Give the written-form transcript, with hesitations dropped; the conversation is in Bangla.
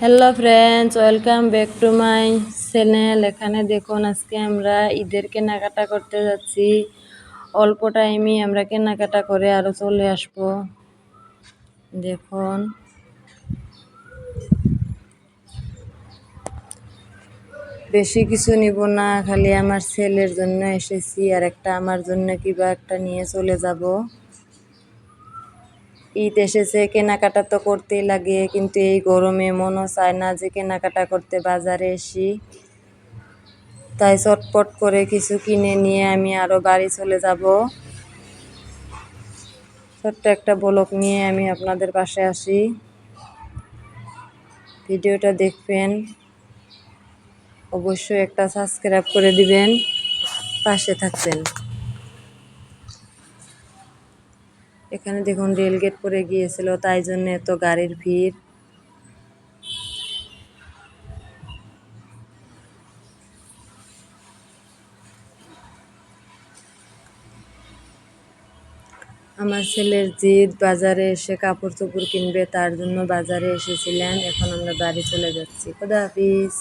Hello friends, welcome back to my channel. এখানে দেখুন, আজকে আমরা ঈদের কেনাকাটা করতে যাচ্ছি। অল্প টাইমই আমরা কেনাকাটা করে আরও চলে আসব। দেখুন, বেশি কিছু নিব না, খালি আমার ছেলের জন্য এসেছি, আর একটা আমার জন্য কিবা একটা নিয়ে চলে যাব। ঈদ এসেছে, কেনাকাটা তো করতেই লাগে, কিন্তু এই গরমে মনও চায় না যে কেনাকাটা করতে বাজারে আসি। তাই চটপট করে কিছু কিনে নিয়ে আমি আরও বাড়ি চলে যাব। ছোট্ট একটা ব্লগ নিয়ে আমি আপনাদের পাশে আসি। ভিডিওটা দেখবেন, অবশ্যই একটা সাবস্ক্রাইব করে দিবেন, পাশে থাকবেন। এখানে দেখুন, রেলগেট পড়ে গিয়েছিল, তাই জন্য এত গাড়ির ভিড়। আমার ছেলের জিদ বাজারে এসে কাপড় চোপড় কিনবে, তার জন্য বাজারে এসেছিলেন। এখন আমরা বাড়ি চলে যাচ্ছি। খোদা হাফিজ।